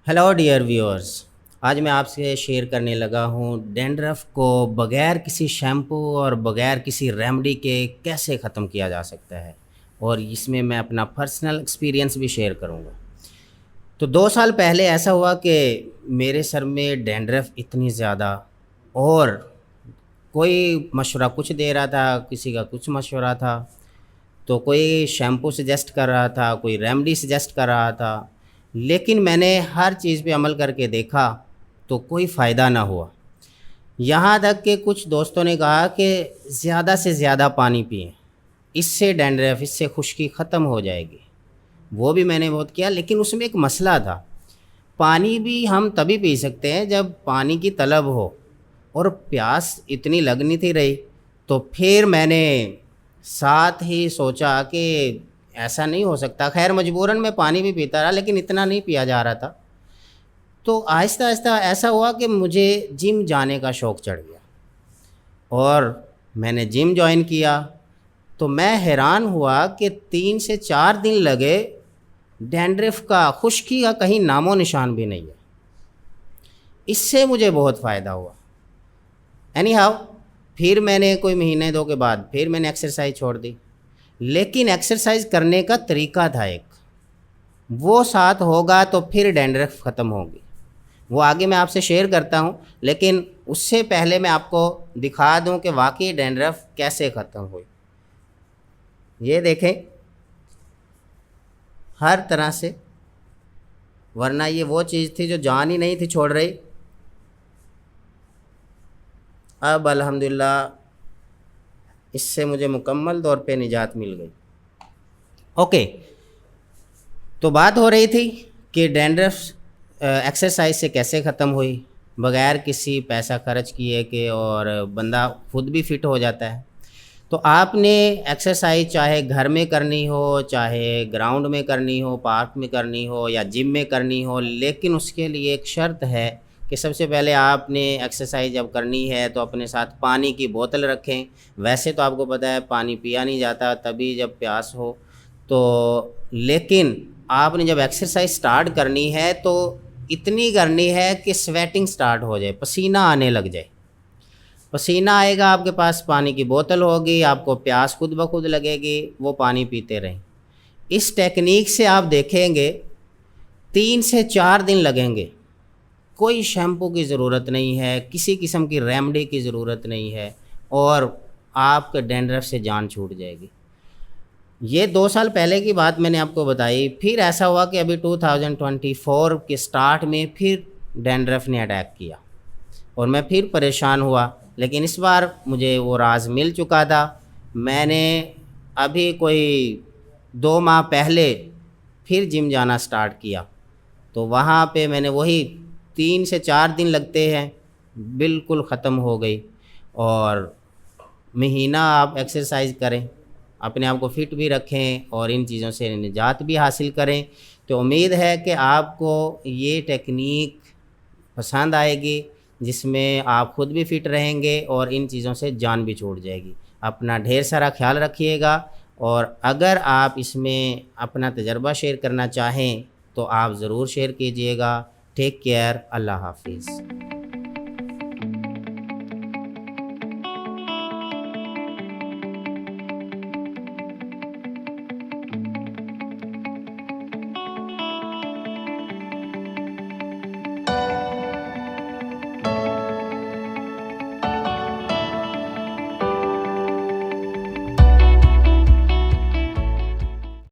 Hello dear viewers. आज मैं आपसे शेयर करने लगा हूँ डैंड्रफ को बग़ैर किसी शैम्पू और बग़ैर किसी रेमेडी के कैसे ख़त्म किया जा सकता है, और इसमें मैं अपना पर्सनल एक्सपीरियंस भी शेयर करूँगा। तो 2 साल पहले ऐसा हुआ कि मेरे सर में डैंड्रफ इतनी ज़्यादा, और कोई मशवरा कुछ दे रहा था, किसी का कुछ मशवरा था। तो कोई शैम्पू सजेस्ट कर रहा था, कोई रेमेडी सजेस्ट कर रहा था, लेकिन मैंने हर चीज़ पे अमल करके देखा तो कोई फ़ायदा ना हुआ। यहाँ तक कि कुछ दोस्तों ने कहा कि ज़्यादा से ज़्यादा पानी पिएं, इससे डैंड्रफ, इससे खुश्की ख़त्म हो जाएगी। वो भी मैंने बहुत किया, लेकिन उसमें एक मसला था। पानी भी हम तभी पी सकते हैं जब पानी की तलब हो, और प्यास इतनी लग नहीं थी रही। तो फिर मैंने साथ ही सोचा कि ऐसा नहीं हो सकता। खैर मजबूरन मैं पानी भी पीता रहा, लेकिन इतना नहीं पिया जा रहा था। तो आहिस्ता आहिस्ता ऐसा हुआ कि मुझे जिम जाने का शौक़ चढ़ गया, और मैंने जिम जॉइन किया। तो मैं हैरान हुआ कि 3 से 4 दिन लगे, डैंड्रफ का, खुश्की का कहीं नामो निशान भी नहीं है। इससे मुझे बहुत फ़ायदा हुआ। एनी हाउ, फिर मैंने कोई महीने 2 के बाद फिर मैंने एक्सरसाइज छोड़ दी, लेकिन एक्सरसाइज करने का तरीका था एक, वो साथ होगा तो फिर डैंड्रफ ख़त्म होगी। वो आगे मैं आपसे शेयर करता हूँ, लेकिन उससे पहले मैं आपको दिखा दूँ कि वाकई डैंड्रफ कैसे ख़त्म हुई। ये देखें, हर तरह से, वरना ये वो चीज़ थी जो जान ही नहीं थी छोड़ रही। अब अल्हम्दुलिल्लाह इससे मुझे मुकम्मल तौर पे निजात मिल गई। ओके, तो बात हो रही थी कि डैंड्रफ एक्सरसाइज से कैसे ख़त्म हुई, बग़ैर किसी पैसा खर्च किए के, और बंदा खुद भी फिट हो जाता है। तो आपने एक्सरसाइज चाहे घर में करनी हो, चाहे ग्राउंड में करनी हो, पार्क में करनी हो, या जिम में करनी हो, लेकिन उसके लिए एक शर्त है कि सबसे पहले आपने एक्सरसाइज जब करनी है तो अपने साथ पानी की बोतल रखें। वैसे तो आपको पता है पानी पिया नहीं जाता, तभी जब प्यास हो तो, लेकिन आपने जब एक्सरसाइज स्टार्ट करनी है तो इतनी करनी है कि स्वेटिंग स्टार्ट हो जाए, पसीना आने लग जाए। पसीना आएगा, आपके पास पानी की बोतल होगी, आपको प्यास खुद ब खुद लगेगी, वो पानी पीते रहें। इस टेक्निक से आप देखेंगे 3 से 4 दिन लगेंगे। कोई शैम्पू की ज़रूरत नहीं है, किसी किस्म की रेमेडी की ज़रूरत नहीं है, और आपके डैंड्रफ से जान छूट जाएगी। ये 2 साल पहले की बात मैंने आपको बताई। फिर ऐसा हुआ कि अभी 2024 के स्टार्ट में फिर डैंड्रफ ने अटैक किया, और मैं फिर परेशान हुआ। लेकिन इस बार मुझे वो राज मिल चुका था। मैंने अभी कोई 2 माह पहले फिर जिम जाना स्टार्ट किया, तो वहाँ पे मैंने वही 3 से 4 दिन लगते हैं, बिल्कुल ख़त्म हो गई। और महीना आप एक्सरसाइज करें, अपने आप को फ़िट भी रखें, और इन चीज़ों से निजात भी हासिल करें। तो उम्मीद है कि आपको ये टेक्निक पसंद आएगी, जिसमें आप खुद भी फ़िट रहेंगे और इन चीज़ों से जान भी छूट जाएगी। अपना ढेर सारा ख्याल रखिएगा, और अगर आप इसमें अपना तजर्बा शेयर करना चाहें तो आप ज़रूर शेयर कीजिएगा। टेक केयर, अल्लाह हाफिज़।